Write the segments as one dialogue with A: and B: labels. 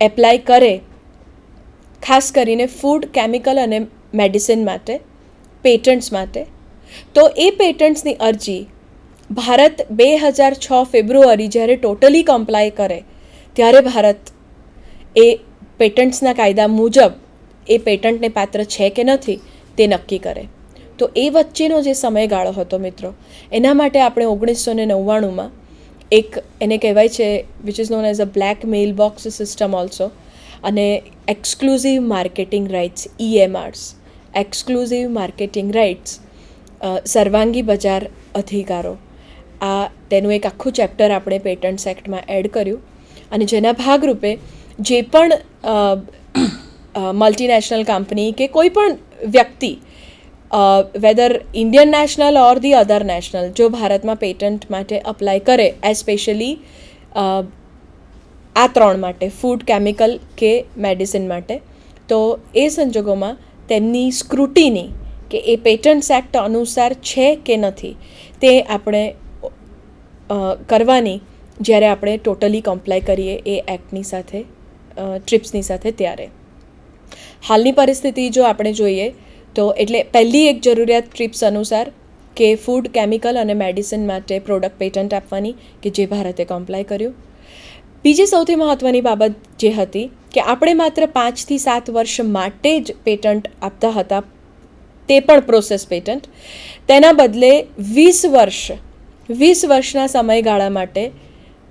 A: Apply કરે, ખાસ કરીને ફૂડ, કેમિકલ અને મેડિસિન માટે, પેટન્ટ્સ માટે, તો એ પેટન્ટ્સની અરજી ભારત 2006 ફેબ્રુઆરી જ્યારે ટોટલી કમ્પ્લાય કરે ત્યારે ભારત એ પેટન્ટ્સના કાયદા મુજબ એ પેટન્ટને પાત્ર છે કે નથી તે નક્કી કરે. તો એ વચ્ચેનો જે સમયગાળો હતો મિત્રો, એના માટે આપણે 1999માં એક એને કહેવાય છે which is known as a black mail box system also, અને exclusive marketing rights, EMRs, exclusive marketing rights, સર્વાંગી બજાર અધિકારો, આ તેનું એક આખું ચેપ્ટર આપણે પેટન્ટ્સ એક્ટમાં એડ કર્યું. અને જેના ભાગરૂપે જે પણ મલ્ટીનેશનલ કંપની કે કોઈ પણ વ્યક્તિ, whether Indian national or the other national, જો ભારતમાં પેટન્ટ માટે અપ્લાય કરે, એસ્પેશિયલી આ ત્રણ માટે, ફૂડ, કેમિકલ કે મેડિસિન માટે, તો એ સંજોગોમાં તેમની સ્ક્રુટિની કે એ પેટન્ટ્સ એક્ટ અનુસાર છે કે નથી તે આપણે કરવાની જ્યારે આપણે ટોટલી કમ્પ્લાય કરીએ એ એક્ટની સાથે, ટ્રિપ્સની સાથે. ત્યારે હાલની પરિસ્થિતિ જો આપણે જોઈએ તો એટલે પહેલી એક જરૂરિયાત ટ્રિપ્સ અનુસાર કે ફૂડ, કેમિકલ અને મેડિસિન માટે પ્રોડક્ટ પેટન્ટ આપવાની, કે જે ભારતે કમ્પ્લાય કર્યું. બીજી સૌથી મહત્ત્વની બાબત જે હતી કે આપણે માત્ર 5 થી 7 વર્ષ માટે જ પેટન્ટ આપતા હતા, તે પણ પ્રોસેસ પેટન્ટ, તેના બદલે 20 વર્ષના સમયગાળા માટે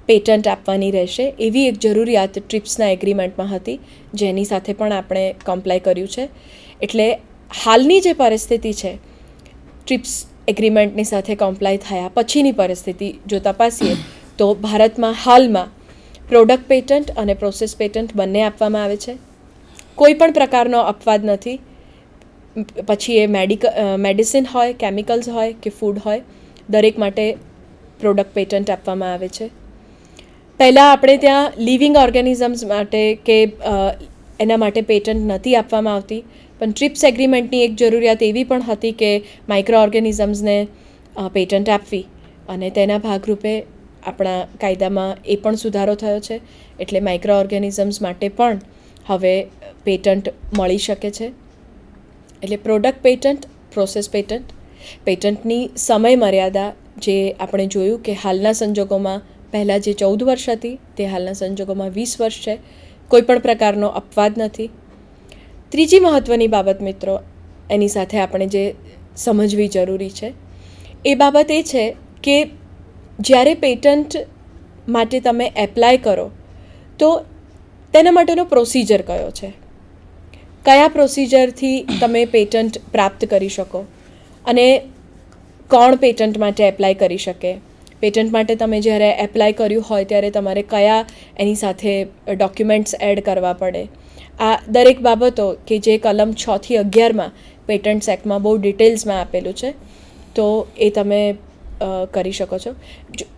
A: પેટન્ટ આપવાની રહેશે, એવી એક જરૂરિયાત ટ્રિપ્સના એગ્રીમેન્ટમાં હતી, જેની સાથે પણ આપણે કમ્પ્લાય કર્યું છે. એટલે હાલની જે પરિસ્થિતિ છે, ટ્રિપ્સ એગ્રીમેન્ટની સાથે કમ્પ્લાય થયા પછીની પરિસ્થિતિ જો તપાસીએ તો ભારતમાં હાલમાં પ્રોડક્ટ પેટન્ટ અને પ્રોસેસ પેટન્ટ બંને આપવામાં આવે છે. કોઈ પણ પ્રકારનો અપવાદ નથી. પછી એ મેડિસિન હોય, કેમિકલ્સ હોય કે ફૂડ હોય, દરેક માટે પ્રોડક્ટ પેટન્ટ આપવામાં આવે છે. પહેલાં આપણે ત્યાં લિવિંગ ઓર્ગેનિઝમ્સ માટે કે એના માટે પેટન્ટ નથી આપવામાં આવતી, પણ ટ્રિપ્સ એગ્રીમેન્ટની એક જરૂરિયાત એવી પણ હતી કે માઇક્રો ઓર્ગેનિઝમ્સને પેટન્ટ આપવી, અને તેના ભાગરૂપે આપણા કાયદામાં એ પણ સુધારો થયો છે. એટલે માઇક્રો ઓર્ગેનિઝમ્સ માટે પણ હવે પેટન્ટ મળી શકે છે. એટલે પ્રોડક્ટ પેટન્ટ, પ્રોસેસ પેટન્ટ, પેટન્ટની સમય મર્યાદા જે આપણે જોયું કે હાલના સંજોગોમાં પહેલાં જે 14 વર્ષ હતી તે હાલના સંજોગોમાં 20 વર્ષ છે. કોઈ પણ પ્રકારનો અપવાદ નથી. ત્રીજી મહત્ત્વની બાબત મિત્રો એની સાથે આપણે જે સમજવી જરૂરી છે એ બાબત એ છે કે જ્યારે પેટન્ટ માટે તમે એપ્લાય કરો તો તેના માટેનો પ્રોસિજર કયો છે, કયા પ્રોસિજરથી તમે પેટન્ટ પ્રાપ્ત કરી શકો, અને કોણ પેટન્ટ માટે એપ્લાય કરી શકે. પેટન્ટ માટે તમે જ્યારે એપ્લાય કર્યું હોય ત્યારે તમારે કયા એની સાથે ડોક્યુમેન્ટ્સ એડ કરવા પડે, આ દરેક બાબતો કે જે કલમ 6 થી 11માં પેટન્ટ્સ એક્ટમાં બહુ ડિટેલ્સમાં આપેલું છે, તો એ તમે કરી શકો છો.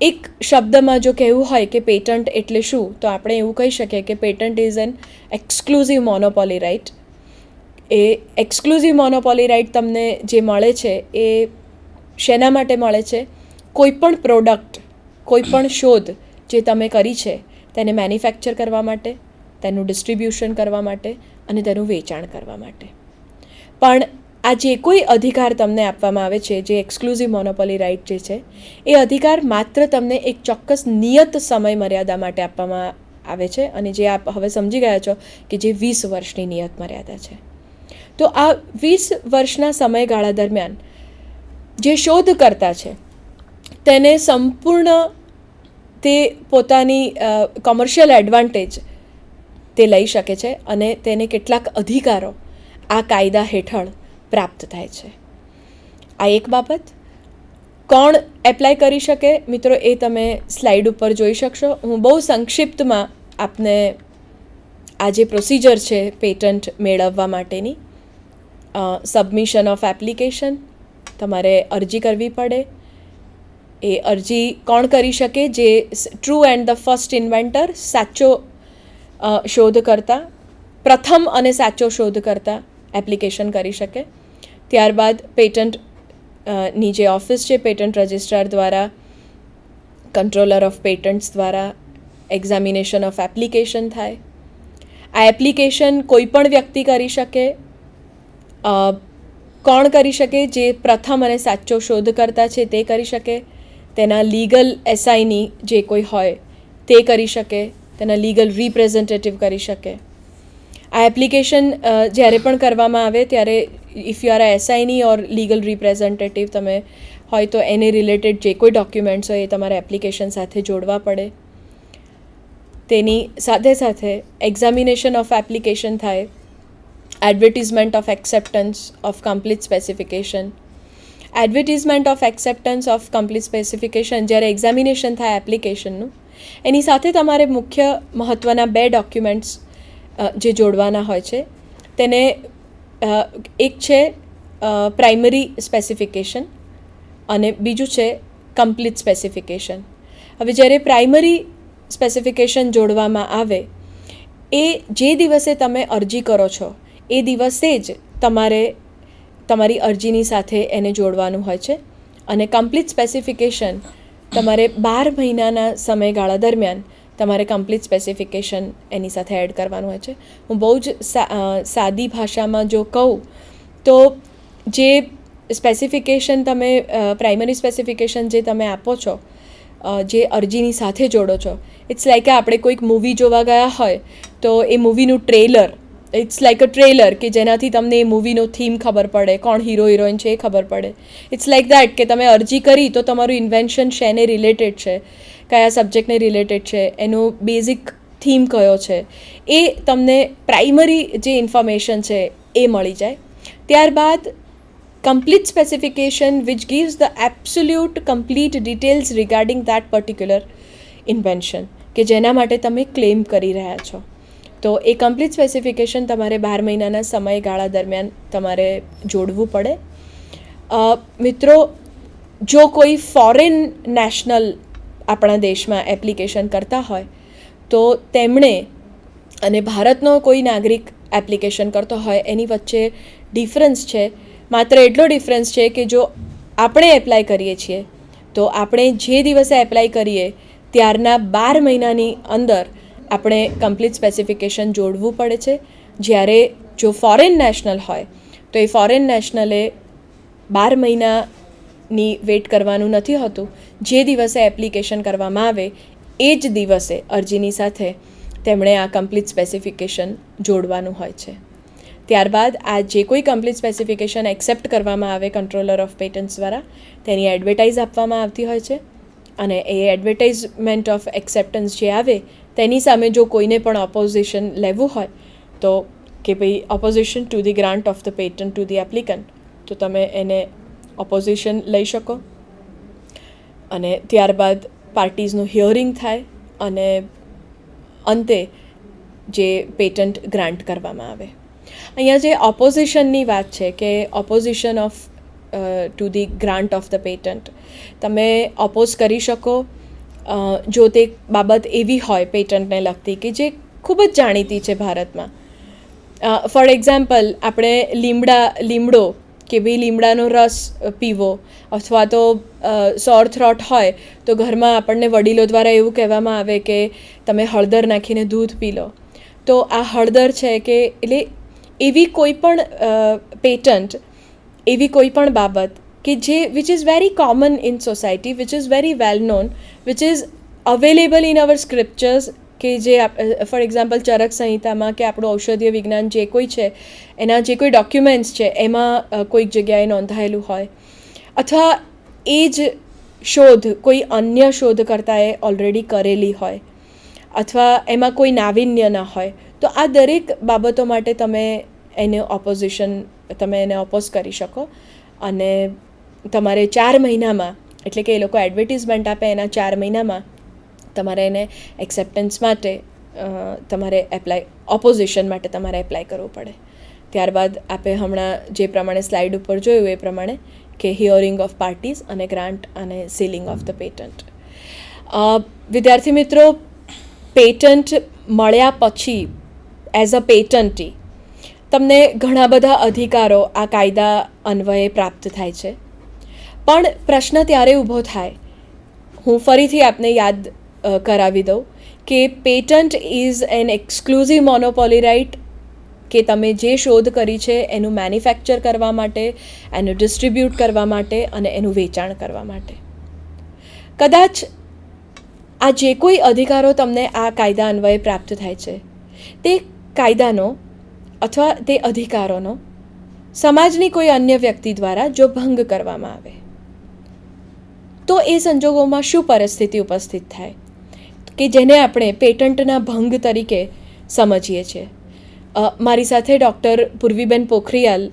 A: એક શબ્દમાં જો કહેવું હોય કે પેટન્ટ એટલે શું, તો આપણે એવું કહી શકીએ કે patent is an exclusive monopoly right. એ એક્સક્લુઝિવ મોનોપોલી રાઇટ તમને જે મળે છે એ શેના માટે મળે છે? કોઈ પણ પ્રોડક્ટ, કોઈ પણ શોધ જે તમે કરી છે તેને મેન્યુફેક્ચર કરવા માટે, તેનું ડિસ્ટ્રીબ્યુશન કરવા માટે અને તેનું વેચાણ કરવા માટે. પણ આ જે કોઈ અધિકાર તમને આપવામાં આવે છે, જે એક્સક્લુઝિવ મોનોપોલી રાઇટ જે છે, એ અધિકાર માત્ર તમને એક ચોક્કસ નિયત સમય મર્યાદા માટે આપવામાં આવે છે, અને જે આપ હવે સમજી ગયા છો કે જે 20 વર્ષની નિયત મર્યાદા છે. તો આ 20 વર્ષના સમયગાળા દરમિયાન જે શોધકર્તા છે તેને સંપૂર્ણ તે પોતાની કોમર્શિયલ એડવાન્ટેજ તે લઈ શકે છે, અને તેને કેટલાક અધિકારો આ કાયદા હેઠળ પ્રાપ્ત થાય છે. આ એક બાબત. કોણ એપ્લાય કરી શકે મિત્રો, એ તમે સ્લાઇડ ઉપર જોઈ શકશો. હું બહુ સંક્ષિપ્તમાં આપને આ જે પ્રોસિજર છે પેટન્ટ મેળવવા માટેની, સબમિશન ઓફ એપ્લિકેશન, તમારે અરજી કરવી પડે. એ અરજી કોણ કરી શકે? જે true and the first inventor, સાચો શોધકર્તા, પ્રથમ અને સાચો શોધકર્તા એપ્લિકેશન કરી શકે. ત્યારબાદ પેટન્ટની જે ઓફિસ છે, પેટન્ટ રજિસ્ટ્રાર દ્વારા, કંટ્રોલર ઓફ પેટન્ટ્સ દ્વારા એક્ઝામિનેશન ઓફ એપ્લિકેશન થાય. આ એપ્લિકેશન કોઈ પણ વ્યક્તિ કરી શકે. કોણ કરી શકે? જે પ્રથમ અને સાચો શોધકર્તા છે તે કરી શકે, તેના લીગલ એસાઇની જે કોઈ હોય તે કરી શકે, તેના લીગલ રિપ્રેઝેન્ટેટિવ કરી શકે. આ એપ્લિકેશન જ્યારે પણ કરવામાં આવે ત્યારે if you are a assignee or legal representative તમે હોય તો એને રિલેટેડ જે કોઈ ડોક્યુમેન્ટ્સ હોય એ તમારે એપ્લિકેશન સાથે જોડવા પડે. તેની સાથે સાથે એક્ઝામિનેશન ઓફ એપ્લિકેશન થાય, advertisement of acceptance of complete specification. Advertisement of acceptance of complete specification જ્યારે એક્ઝામિનેશન થાય એપ્લિકેશનનું, એની સાથે તમારે મુખ્ય મહત્ત્વના 2 ડોક્યુમેન્ટ્સ જે જોડવાના હોય છે તેને એક છે પ્રાઇમરી સ્પેસિફિકેશન અને બીજું છે કમ્પ્લીટ સ્પેસિફિકેશન. હવે જ્યારે પ્રાઇમરી સ્પેસિફિકેશન જોડવામાં આવે એ જે દિવસે તમે અરજી કરો છો એ દિવસે જ તમારે તમારી અરજીની સાથે એને જોડવાનું હોય છે. અને કમ્પ્લીટ સ્પેસિફિકેશન તમારે 12 મહિનાના સમયગાળા દરમિયાન તમારે કમ્પ્લીટ સ્પેસિફિકેશન એની સાથે એડ કરવાનું હોય છે. હું બહુ જ સાદી ભાષામાં જો કહું તો જે સ્પેસિફિકેશન તમે પ્રાઇમરી સ્પેસિફિકેશન જે તમે આપો છો, જે અરજીની સાથે જોડો છો, ઇટ્સ લાઈક આપણે કોઈક મૂવી જોવા ગયા હોય તો એ મૂવીનું trailer, it's like a trailer કે જેનાથી તમને એ મૂવીનો થીમ ખબર પડે, કોણ હીરો હિરોઈન છે એ ખબર પડે. ઇટ્સ લાઈક દેટ કે તમે અરજી કરી તો તમારું ઇન્વેન્શન શેને રિલેટેડ છે, કયા સબ્જેક્ટને રિલેટેડ છે, એનો બેઝિક થીમ કયો છે, એ તમને પ્રાઇમરી જે ઇન્ફોર્મેશન છે એ મળી જાય. ત્યારબાદ complete specification which gives the absolute complete details regarding that particular invention કે જેના માટે તમે ક્લેમ કરી રહ્યા છો. તો એ કમ્પ્લીટ સ્પેસિફિકેશન તમારે 12 મહિનાના સમયગાળા દરમિયાન તમારે જોડવું પડે. મિત્રો, જો કોઈ ફોરેન નેશનલ આપણા દેશમાં એપ્લિકેશન કરતા હોય તો તેમણે અને ભારતનો કોઈ નાગરિક એપ્લિકેશન કરતો હોય એની વચ્ચે ડિફરન્સ છે. માત્ર એટલો ડિફરન્સ છે કે જો આપણે એપ્લાય કરીએ છીએ તો આપણે જે દિવસે એપ્લાય કરીએ ત્યારના 12 મહિનાની અંદર આપણે કમ્પ્લીટ સ્પેસિફિકેશન જોડવું પડે છે. જ્યારે જો ફોરેન નેશનલ હોય તો એ ફોરેન નેશનલે 12 મહિનાની વેઇટ કરવાનું નથી હોતું. જે દિવસે એપ્લિકેશન કરવામાં આવે એ જ દિવસે અરજીની સાથે તેમણે આ કમ્પ્લીટ સ્પેસિફિકેશન જોડવાનું હોય છે. ત્યારબાદ આ જે કોઈ કમ્પ્લીટ સ્પેસિફિકેશન એક્સેપ્ટ કરવામાં આવે કંટ્રોલર ઓફ પેટન્ટ્સ દ્વારા તેની એડવર્ટાઇઝ આપવામાં આવતી હોય છે. અને એ એડવર્ટાઇઝમેન્ટ ઓફ એક્સેપ્ટન્સ જે આવે તેની સામે જો કોઈને પણ ઓપોઝિશન લેવું હોય તો કે ભાઈ opposition to the grant of the patent to the applicant, તો તમે એને ઓપોઝિશન લઈ શકો. અને ત્યારબાદ પાર્ટીઝનું હિયરિંગ થાય અને અંતે જે પેટન્ટ ગ્રાન્ટ કરવામાં આવે. અહીંયા જે ઓપોઝિશનની વાત છે કે opposition of to the grant of the patent, તમે ઓપોઝ કરી શકો જો તે બાબત એવી હોય પેટન્ટને લગતી કે જે ખૂબ જ જાણીતી છે ભારતમાં. ફોર એક્ઝામ્પલ, આપણે લીમડો કે ભાઈ લીમડાનો રસ પીવો અથવા તો સોર થ્રોટ હોય તો ઘરમાં આપણને વડીલો દ્વારા એવું કહેવામાં આવે કે તમે હળદર નાખીને દૂધ પી લો. તો આ હળદર છે કે એટલે એવી કોઈ પણ પેટન્ટ, એવી કોઈ પણ બાબત કે જે which is very common in society, which is very well known, which is available in our scriptures, કે જે ફોર એક્ઝામ્પલ ચરક સંહિતામાં કે આપણું ઔષધીય વિજ્ઞાન જે કોઈ છે એના જે કોઈ ડોક્યુમેન્ટ્સ છે એમાં કોઈક જગ્યાએ નોંધાયેલું હોય, અથવા એ જ શોધ કોઈ અન્ય શોધકર્તાએ ઓલરેડી કરેલી હોય, અથવા એમાં કોઈ નાવીન્ય ન હોય, તો આ દરેક બાબતો માટે તમે એને ઓપોઝ કરી શકો. અને તમારે 4 મહિનામાં, એટલે કે એ લોકો એડવર્ટિઝમેન્ટ આપે એના 4 મહિનામાં તમારે એને એક્સેપ્ટન્સ માટે તમારે ઓપોઝિશન માટે તમારે એપ્લાય કરવું પડે. ત્યારબાદ આપણે હમણાં જે પ્રમાણે સ્લાઇડ ઉપર જોયું એ પ્રમાણે કે હિયરિંગ ઓફ પાર્ટીઝ અને ગ્રાન્ટ અને સીલિંગ ઓફ ધ પેટન્ટ. વિદ્યાર્થી મિત્રો, પેટન્ટ મળ્યા પછી એઝ અ પેટન્ટી તમને ઘણા બધા અધિકારો આ કાયદા અન્વયે પ્રાપ્ત થાય છે. પણ પ્રશ્ન ત્યારે ઊભો થાય, હું ફરીથી આપને યાદ કરાવી દઉં કે patent is an exclusive monopoly right, કે તમે જે શોધ કરી છે એનું મેન્યુફેક્ચર કરવા માટે, એનું ડિસ્ટ્રીબ્યુટ કરવા માટે અને એનું વેચાણ કરવા માટે. કદાચ આ જે કોઈ અધિકારો તમને આ કાયદા અન્વયે પ્રાપ્ત થાય છે તે કાયદાનો અથવા તે અધિકારોનો સમાજની કોઈ અન્ય વ્યક્તિ દ્વારા જો ભંગ કરવામાં આવે તો એ સંજોગોમાં શું પરિસ્થિતિ ઉપસ્થિત થાય કે જેને આપણે પેટન્ટના ભંગ તરીકે સમજીએ છીએ. મારી સાથે ડૉક્ટર પૂર્વીબેન પોખરિયાલ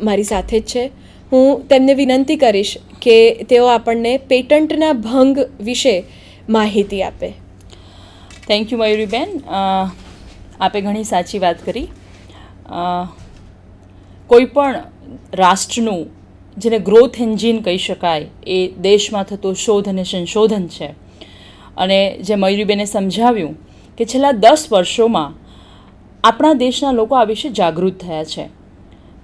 A: મારી સાથે જ છે. હું તેમને વિનંતી કરીશ કે તેઓ આપણને પેટન્ટના ભંગ વિશે માહિતી આપે.
B: Thank you મયુરીબેન. આપે ઘણી સાચી વાત કરી. કોઈ પણ રાષ્ટ્રનું જેને ગ્રોથ એન્જિન કહી શકાય એ દેશમાં થતો શોધ અને સંશોધન છે. અને જે મયુરીબેને સમજાવ્યું કે છેલ્લા 10 વર્ષોમાં આપણા દેશના લોકો આ વિશે જાગૃત થયા છે.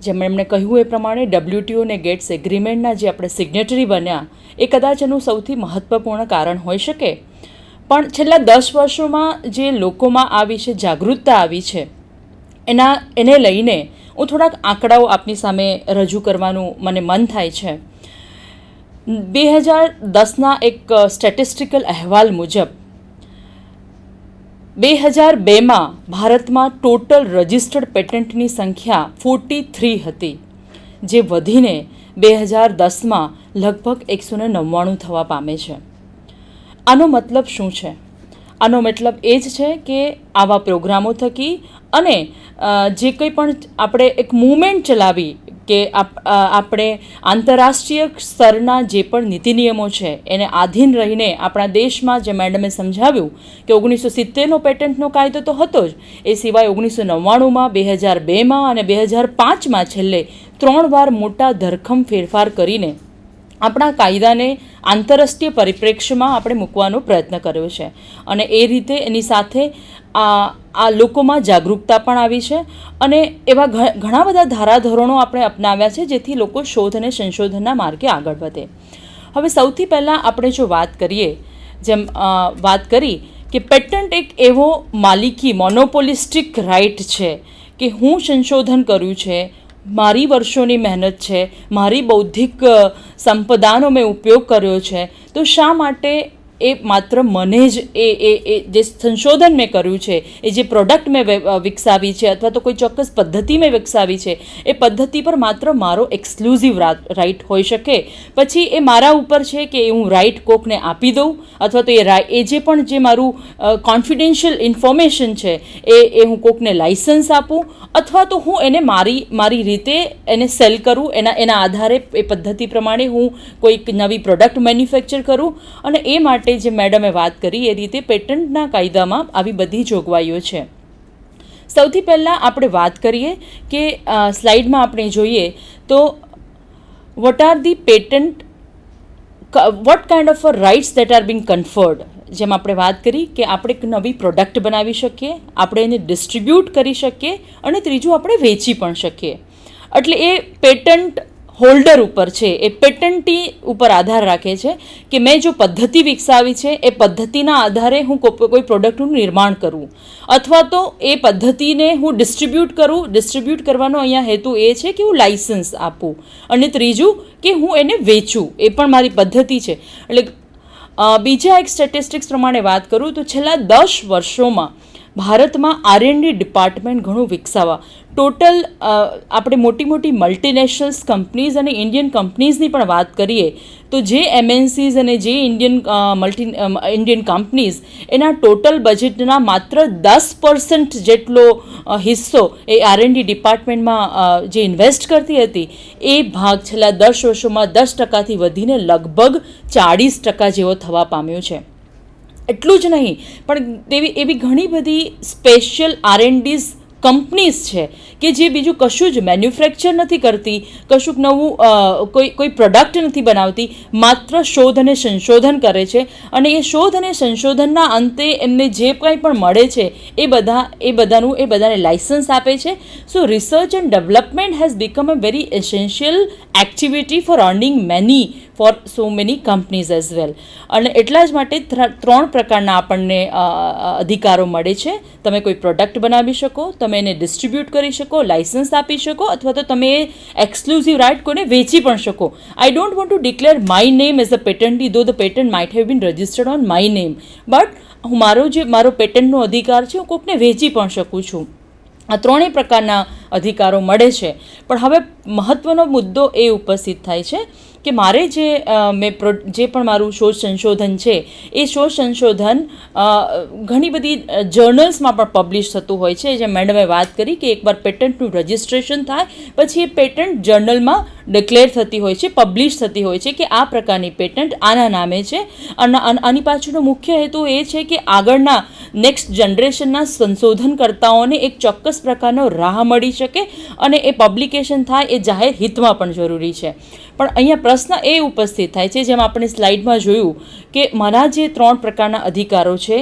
B: જેમ એમણે કહ્યું એ પ્રમાણે WTO અને ગેટ્સ એગ્રીમેન્ટના જે આપણે સિગ્નેટરી બન્યા એ કદાચ એનું સૌથી મહત્ત્વપૂર્ણ કારણ હોઈ શકે. પણ છેલ્લા 10 વર્ષોમાં જે લોકોમાં આ વિશે જાગૃતતા આવી છે એને લઈને હું થોડાક આંકડાઓ આપની સામે રજૂ કરવાનું મને મન થાય છે. 2010ના એક સ્ટેટિસ્ટિકલ અહેવાલ મુજબ 2002માં ભારતમાં ટોટલ રજિસ્ટર્ડ પેટન્ટની સંખ્યા 43 હતી, જે વધીને 2010માં લગભગ 199 થવા પામે છે. આનો મતલબ શું છે? આનો મતલબ એ જ છે કે આવા પ્રોગ્રામો થકી અને જે કંઈ પણ આપણે એક મૂવમેન્ટ ચલાવી કે આપણે આંતરરાષ્ટ્રીય સ્તરના જે પણ નીતિ નિયમો છે એને આધીન રહીને આપણા દેશમાં જે મેડમે સમજાવ્યું કે 1970નો પેટન્ટનો કાયદો તો હતો જ, એ સિવાય 1999માં, 2002માં અને 2005માં છેલ્લે 3 વાર મોટા ધરખમ ફેરફાર કરીને આપણા કાયદાને આંતરરાષ્ટ્રીય પરિપ્રેક્ષ્યમાં આપણે મૂકવાનો પ્રયત્ન કર્યો છે. અને એ રીતે એની સાથે આ લોકોમાં જાગૃતતા પણ આવી છે અને એવા ઘણા બધા ધારાધોરણો આપણે અપનાવ્યા છે જેથી લોકો શોધ અને સંશોધનના માર્ગે આગળ વધે. હવે સૌથી પહેલાં આપણે જો વાત કરીએ, જેમ વાત કરી કે પેટન્ટ એક એવો માલિકી મોનોપોલિસ્ટિક રાઇટ છે કે હું સંશોધન કર્યું છે, મારી વર્ષોની મહેનત છે, મારી બૌદ્ધિક સંપદાનો મેં ઉપયોગ કર્યો છે, તો શા માટે એ માત્ર મને જ એ જે સંશોધન મેં કર્યું છે, એ જે પ્રોડક્ટ મેં વિકસાવી છે અથવા તો કોઈ ચોક્કસ પદ્ધતિ મેં વિકસાવી છે એ પદ્ધતિ પર માત્ર મારો એક્સક્લુઝિવ રાઇટ હોઈ શકે? પછી એ મારા ઉપર છે કે હું રાઇટ કોકને આપી દઉં અથવા તો એ જે પણ જે મારું કોન્ફિડેન્શિયલ ઇન્ફોર્મેશન છે એ હું કોકને લાઇસન્સ આપું અથવા તો હું એને મારી રીતે એને સેલ કરું, એના આધારે એ પદ્ધતિ પ્રમાણે હું કોઈક નવી પ્રોડક્ટ મેન્યુફેક્ચર કરું. અને એ માટે જે મેડમે વાત કરી એ રીતે પેટન્ટના કાયદામાં આવી બધી જોગવાઈઓ છે. સૌથી પહેલાં આપણે વાત કરીએ કે સ્લાઇડમાં આપણે જોઈએ તો what are the patent, what kind of rights that are being conferred. જેમ આપણે વાત કરી કે આપણે એક નવી પ્રોડક્ટ બનાવી શકીએ, આપણે એને ડિસ્ટ્રીબ્યુટ કરી શકીએ અને ત્રીજું આપણે વેચી પણ શકીએ. એટલે એ પેટન્ટ હોલ્ડર ઉપર છે, એ પેટન્ટી ઉપર આધાર રાખે છે કે મેં જો પદ્ધતિ વિકસાવી છે એ પદ્ધતિના આધારે હું કોઈ પ્રોડક્ટનું નિર્માણ કરું અથવા તો એ પદ્ધતિને હું ડિસ્ટ્રીબ્યુટ કરું. ડિસ્ટ્રીબ્યુટ કરવાનો અહીંયા હેતુ એ છે કે હું લાઇસન્સ આપું અને ત્રીજું કે હું એને વેચું, એ પણ મારી પદ્ધતિ છે. એટલે બીજા એક સ્ટેટિસ્ટિક્સ પ્રમાણે વાત કરું તો છેલ્લા 10 વર્ષોમાં ભારતમાં R&D ડિપાર્ટમેન્ટ ઘણું વિકસાવવા ટોટલ આપણે મોટી મલ્ટીનેશનલ્સ કંપનીઝ અને ઇન્ડિયન કંપનીઝની પણ વાત કરીએ તો જે MNCs અને જે ઇન્ડિયન કંપનીઝ એના ટોટલ બજેટના માત્ર 10% જેટલો હિસ્સો એ R&D ડિપાર્ટમેન્ટમાં જે ઇન્વેસ્ટ કરતી હતી એ ભાગ છેલ્લા 10 વર્ષોમાં 10%થી વધીને લગભગ 40% જેવો થવા પામ્યો છે. એટલું જ નહીં પણ એવી ઘણી બધી સ્પેશિયલ R&Ds કંપનીઝ છે કે જે બીજું કશું જ મેન્યુફેક્ચર નથી કરતી, કશુંક નવું કોઈ પ્રોડક્ટ નથી બનાવતી, માત્ર શોધ અને સંશોધન કરે છે, અને એ શોધ અને સંશોધનના અંતે એમને જે કંઈ પણ મળે છે એ બધાને લાઇસન્સ આપે છે. So research and development has become a very essential activity for earning money for so many companies as well. અને એટલા જ માટે 3 પ્રકારના આપણને અધિકારો મળે છે. તમે કોઈ પ્રોડક્ટ બનાવી શકો, તમે એને ડિસ્ટ્રીબ્યુટ કરી શકો, લાઇસન્સ આપી શકો, અથવા તો તમે એ એક્સક્લુઝિવ રાઇટ કોઈને વેચી પણ શકો. I don't want to declare my name as a patentee, though the patent might have been registered on my name, but મારો પેટન્ટનો અધિકાર છે, હું કોઈકને વેચી પણ શકું છું. આ 3 પ્રકારના અધિકારો મળે છે. પણ હવે મહત્ત્વનો મુદ્દો એ ઉપસ્થિત થાય છે કે મારે જે પણ મારું શોધ સંશોધન છે એ શોધ સંશોધન ઘણી બધી જર્નલ્સમાં પણ પબ્લિશ થતું હોય છે. જે મેડમે વાત કરી કે એકવાર પેટન્ટનું રજિસ્ટ્રેશન થાય પછી એ પેટન્ટ જર્નલમાં ડિક્લેર થતી હોય છે, પબ્લિશ થતી હોય છે કે આ પ્રકારની પેટન્ટ આના નામે છે. અને આની પાછળનો મુખ્ય હેતુ એ છે કે આગળના નેક્સ્ટ જનરેશનના સંશોધનકર્તાઓને એક ચોક્કસ પ્રકારનો રાહ મળી શકે અને એ પબ્લિકેશન થાય એ જાહેર હિતમાં પણ જરૂરી છે. પણ અહીંયા પ્રશ્ન એ ઉપસ્થિત થાય છે, જેમ આપણે સ્લાઇડમાં જોયું કે મારા જે 3 પ્રકારના અધિકારો છે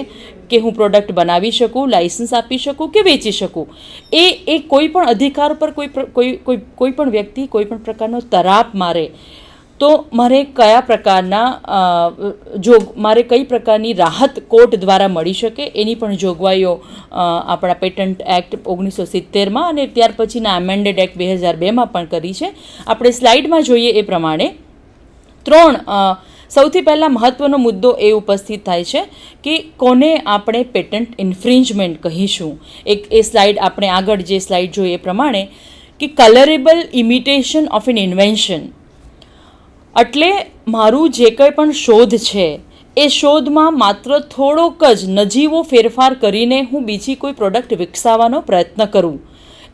B: કે હું પ્રોડક્ટ બનાવી શકું, લાઇસન્સ આપી શકું કે વેચી શકું, એ કોઈ પણ અધિકાર પર કોઈ પણ વ્યક્તિ કોઈ પણ પ્રકારનો તરાપ મારે તો મારે કયા પ્રકારની રાહત કોર્ટ દ્વારા મળી શકે એની પણ જોગવાઈઓ આપણા પેટન્ટ એક્ટ 1970માં અને ત્યાર પછીના એમેન્ડેડ એક્ટ 2002માં પણ કરી છે. આપણે સ્લાઇડમાં જોઈએ એ પ્રમાણે 3 સૌથી પહેલાં મહત્ત્વનો મુદ્દો એ ઉપસ્થિત થાય છે કે કોને આપણે પેટન્ટ ઇન્ફ્રિંજમેન્ટ કહીશું. એ સ્લાઇડ આપણે આગળ જે સ્લાઇડ જોઈએ એ પ્રમાણે કે કલરેબલ ઇમિટેશન ઓફ એન ઇન્વેન્શન, એટલે મારું જે કંઈ પણ શોધ છે એ શોધમાં માત્ર થોડોક જ નજીવો ફેરફાર કરીને હું બીજી કોઈ પ્રોડક્ટ વિકસાવવાનો પ્રયત્ન કરું.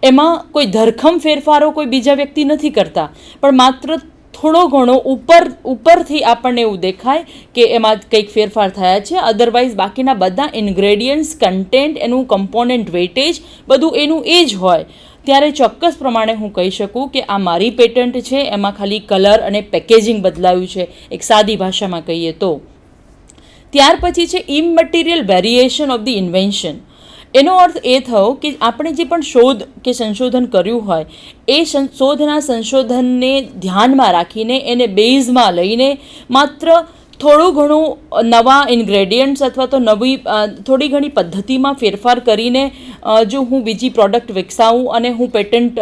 B: એમાં કોઈ ધરખમ ફેરફારો કોઈ બીજા વ્યક્તિ નથી કરતા, પણ માત્ર થોડો ઘણો ઉપરથી આપણને એવું દેખાય કે એમાં કંઈક ફેરફાર થયા છે, અદરવાઇઝ બાકીના બધા ઇન્ગ્રેડિયન્ટ્સ, કન્ટેન્ટ, એનું કમ્પોનન્ટ વેઇટેજ બધું એનું એ જ હોય, ત્યારે ચોક્કસ પ્રમાણે હું કહી શકું કે આ મારી પેટન્ટ છે. એમાં ખાલી કલર અને પેકેજિંગ બદલાયું છે, એક સાદી ભાષામાં કહીએ તો. ત્યાર પછી છે ઇમમટીરિયલ વેરિએશન ઓફ ધ ઇન્વેન્શન. એનો અર્થ એ થયો કે આપણે જે પણ શોધ કે સંશોધન કર્યું હોય એ સંશોધનને ધ્યાનમાં રાખીને એને બેઝમાં લઈને માત્ર થોડું ઘણું નવા ઇન્ગ્રેડિયન્ટ્સ અથવા તો થોડી ઘણી પદ્ધતિમાં ફેરફાર કરીને જો હું બીજી પ્રોડક્ટ વિકસાવું અને હું પેટન્ટ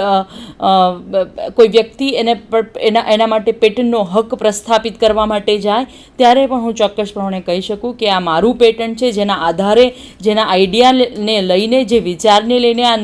B: કોઈ વ્યક્તિ એના માટે પેટન્ટનો હક પ્રસ્થાપિત કરવા માટે જાય ત્યારે પણ હું ચોક્કસપણે કહી શકું કે આ મારું પેટન્ટ છે, જેના આધારે, જેના આઈડિયાને લઈને, જે વિચારને લઈને આ